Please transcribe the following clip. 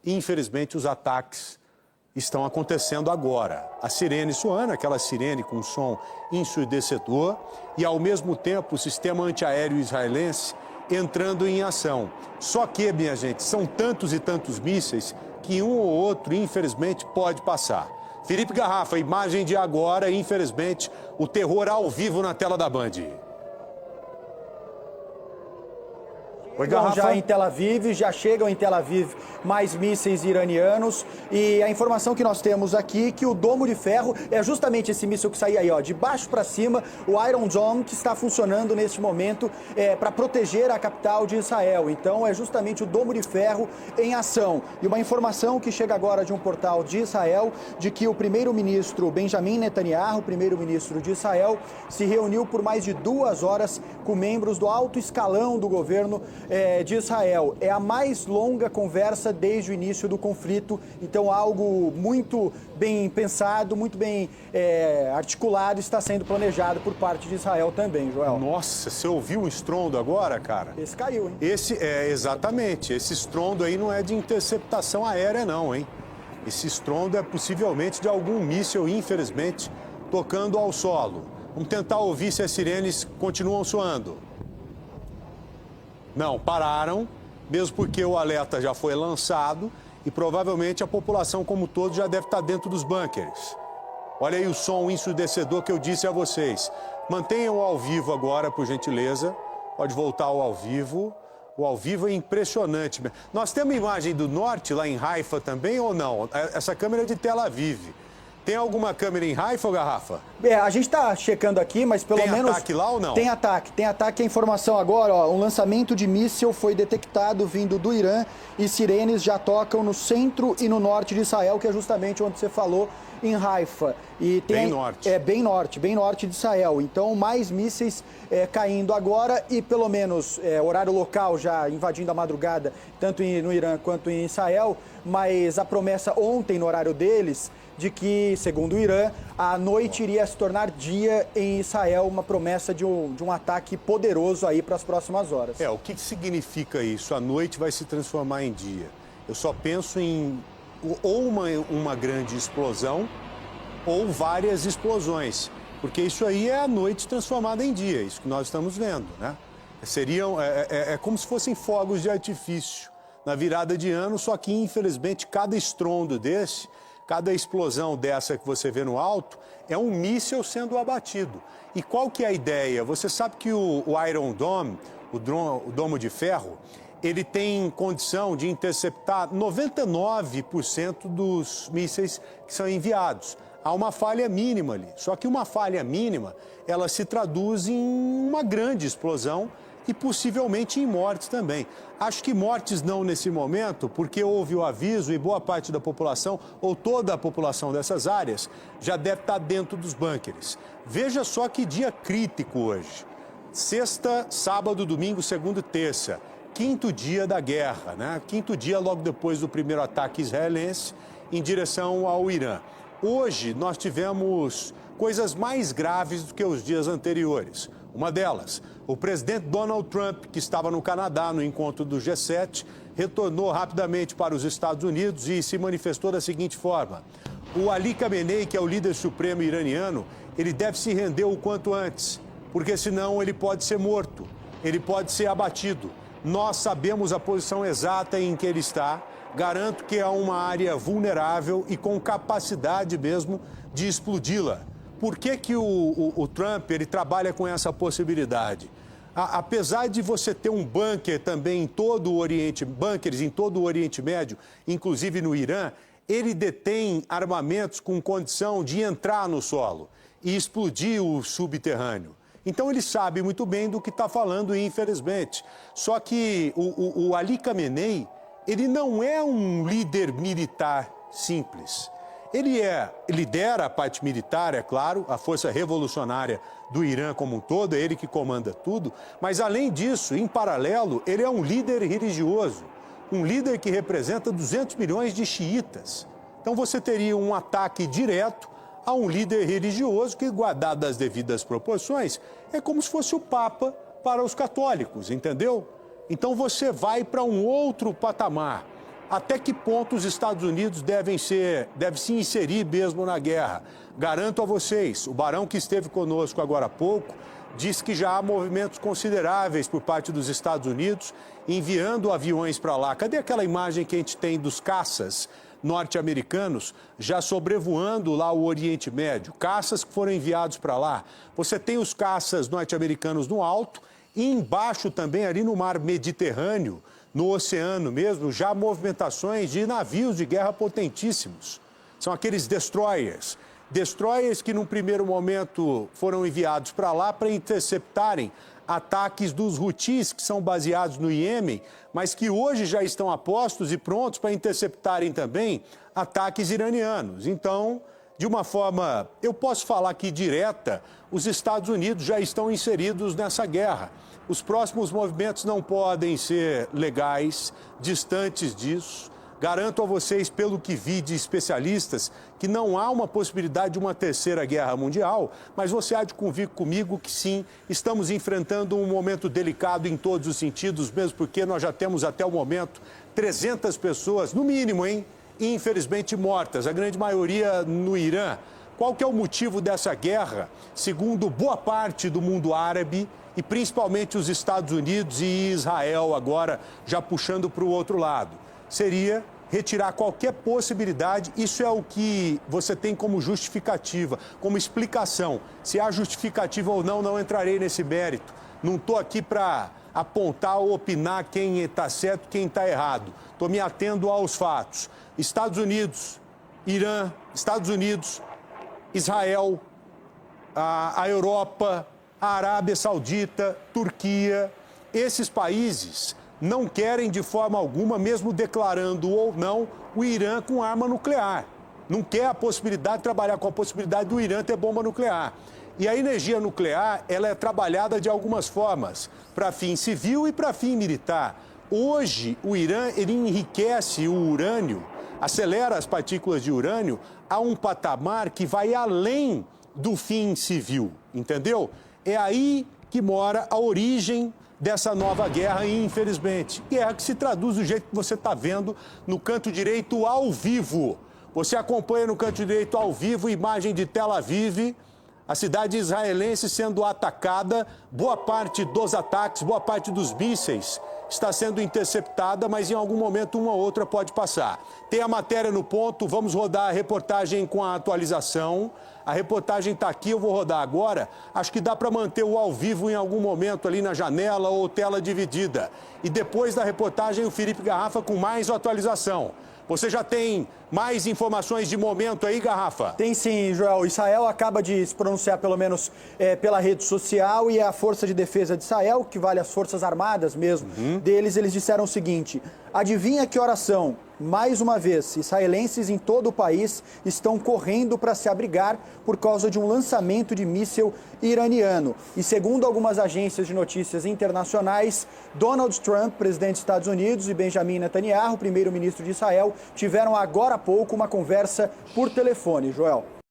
Infelizmente, os ataques estão acontecendo agora. A sirene soando, aquela sirene com som ensurdecedor, e ao mesmo tempo o sistema antiaéreo israelense entrando em ação. Só que, minha gente, são tantos e tantos mísseis que um ou outro, infelizmente, pode passar. Felipe Garrafa, imagem de agora, infelizmente, o terror ao vivo na tela da Band. Oi, Garrafa. Já em Tel Aviv, já chegam em Tel Aviv mais mísseis iranianos, e a informação que nós temos aqui é que o domo de ferro é justamente esse míssil que sai aí, ó, de baixo para cima, o Iron Dome, que está funcionando neste momento para proteger a capital de Israel. Então é justamente o domo de ferro em ação. E uma informação que chega agora de um portal de Israel, de que o primeiro-ministro Benjamin Netanyahu, primeiro-ministro de Israel, se reuniu por mais de 2 horas com membros do alto escalão do governo de Israel. É a mais longa conversa desde o início do conflito, então algo muito bem pensado, muito bem articulado, está sendo planejado por parte de Israel também, Joel. Nossa, você ouviu o estrondo agora, cara? Esse caiu, hein? Exatamente, esse estrondo aí não é de interceptação aérea não, hein? Esse estrondo é possivelmente de algum míssil, infelizmente, tocando ao solo. Vamos tentar ouvir se as sirenes continuam soando. Não, pararam, mesmo porque o alerta já foi lançado e provavelmente a população como um todo já deve estar dentro dos bunkers. Olha aí o som ensurdecedor que eu disse a vocês. Mantenham ao vivo agora, por gentileza. Pode voltar ao vivo. O ao vivo é impressionante. Nós temos imagem do norte lá em Haifa também ou não? Essa câmera é de Tel Aviv. Tem alguma câmera em Haifa, Garrafa? A gente está checando aqui, mas pelo menos... Tem ataque lá ou não? Tem ataque. A informação agora, ó, um lançamento de míssil foi detectado vindo do Irã e sirenes já tocam no centro e no norte de Israel, que é justamente onde você falou, em Haifa. E tem, bem norte. Bem norte de Israel. Então, mais mísseis caindo agora e pelo menos horário local já invadindo a madrugada, tanto no Irã quanto em Israel, mas a promessa ontem no horário deles de que, segundo o Irã, a noite iria se tornar dia em Israel, uma promessa de um ataque poderoso aí para as próximas horas. O que significa isso? A noite vai se transformar em dia. Eu só penso em ou uma grande explosão ou várias explosões, porque isso aí é a noite transformada em dia, isso que nós estamos vendo, né? É como se fossem fogos de artifício na virada de ano, só que infelizmente cada estrondo desse, cada explosão dessa que você vê no alto é um míssil sendo abatido. E qual que é a ideia? Você sabe que o Iron Dome, o domo de ferro, ele tem condição de interceptar 99% dos mísseis que são enviados. Há uma falha mínima ali. Só que uma falha mínima, ela se traduz em uma grande explosão e possivelmente em mortes também. Acho que mortes não nesse momento, porque houve o aviso e boa parte da população, ou toda a população dessas áreas, já deve estar dentro dos bunkers. Veja só que dia crítico hoje. Sexta, sábado, domingo, segunda e terça. 5º dia da guerra, né? 5º dia logo depois do primeiro ataque israelense em direção ao Irã. Hoje nós tivemos coisas mais graves do que os dias anteriores. Uma delas, o presidente Donald Trump, que estava no Canadá no encontro do G7, retornou rapidamente para os Estados Unidos e se manifestou da seguinte forma: o Ali Khamenei, que é o líder supremo iraniano, ele deve se render o quanto antes, porque senão ele pode ser morto, ele pode ser abatido. Nós sabemos a posição exata em que ele está. Garanto que é uma área vulnerável e com capacidade mesmo de explodi-la. Por que o Trump ele trabalha com essa possibilidade? Apesar de você ter um bunker também em todo o Oriente, bunkers em todo o Oriente Médio, inclusive no Irã, ele detém armamentos com condição de entrar no solo e explodir o subterrâneo. Então ele sabe muito bem do que está falando, infelizmente. Só que o Ali Khamenei, ele não é um líder militar simples. Ele lidera a parte militar, é claro, a força revolucionária do Irã como um todo, é ele que comanda tudo, mas além disso, em paralelo, ele é um líder religioso, um líder que representa 200 milhões de xiitas. Então você teria um ataque direto a um líder religioso que, guardado as devidas proporções, é como se fosse o Papa para os católicos, entendeu? Então você vai para um outro patamar. até que ponto os Estados Unidos devem se inserir mesmo na guerra. Garanto a vocês, o barão que esteve conosco agora há pouco diz que já há movimentos consideráveis por parte dos Estados Unidos enviando aviões para lá. Cadê aquela imagem que a gente tem dos caças norte-americanos já sobrevoando lá o Oriente Médio? Caças que foram enviados para lá. Você tem os caças norte-americanos no alto e embaixo também, ali no mar Mediterrâneo, no oceano mesmo, já movimentações de navios de guerra potentíssimos. São aqueles destroyers. Destroyers que, num primeiro momento, foram enviados para lá para interceptarem ataques dos Houthis, que são baseados no Iêmen, mas que hoje já estão a postos e prontos para interceptarem também ataques iranianos. Então, de uma forma, eu posso falar aqui direta, os Estados Unidos já estão inseridos nessa guerra. Os próximos movimentos não podem ser legais, distantes disso. Garanto a vocês, pelo que vi de especialistas, que não há uma possibilidade de uma terceira guerra mundial, mas você há de convir comigo que sim, estamos enfrentando um momento delicado em todos os sentidos, mesmo porque nós já temos até o momento 300 pessoas, no mínimo, infelizmente mortas, a grande maioria no Irã. Qual que é o motivo dessa guerra? Segundo boa parte do mundo árabe e principalmente os Estados Unidos e Israel agora já puxando para o outro lado, seria retirar qualquer possibilidade. Isso é o que você tem como justificativa, como explicação. Se há justificativa ou não, não entrarei nesse mérito. Não estou aqui para apontar ou opinar quem está certo e quem está errado. Estou me atendo aos fatos. Estados Unidos, Irã, Estados Unidos, Israel, a Europa, a Arábia Saudita, Turquia, esses países não querem de forma alguma, mesmo declarando ou não, o Irã com arma nuclear. Não quer a possibilidade de trabalhar com a possibilidade do Irã ter bomba nuclear. E a energia nuclear, ela é trabalhada de algumas formas, para fim civil e para fim militar. Hoje, o Irã, ele enriquece o urânio, acelera as partículas de urânio a um patamar que vai além do fim civil, entendeu? É aí que mora a origem dessa nova guerra, infelizmente. Guerra que se traduz do jeito que você está vendo no canto direito ao vivo. Você acompanha no canto direito ao vivo imagem de Tel Aviv, a cidade israelense sendo atacada, boa parte dos ataques, boa parte dos mísseis está sendo interceptada, mas em algum momento uma ou outra pode passar. Tem a matéria no ponto, vamos rodar a reportagem com a atualização. A reportagem está aqui, eu vou rodar agora. Acho que dá para manter o ao vivo em algum momento ali na janela ou tela dividida. E depois da reportagem, o Felipe Garrafa com mais atualização. Você já tem mais informações de momento aí, Garrafa? Tem sim, Joel. Israel acaba de se pronunciar, pelo menos pela rede social, e a Força de Defesa de Israel, que vale as Forças Armadas mesmo, deles, eles disseram o seguinte: adivinha que horas são? Mais uma vez, israelenses em todo o país estão correndo para se abrigar por causa de um lançamento de míssil iraniano. E segundo algumas agências de notícias internacionais, Donald Trump, presidente dos Estados Unidos, e Benjamin Netanyahu, primeiro-ministro de Israel, tiveram agora há pouco uma conversa por telefone, Joel.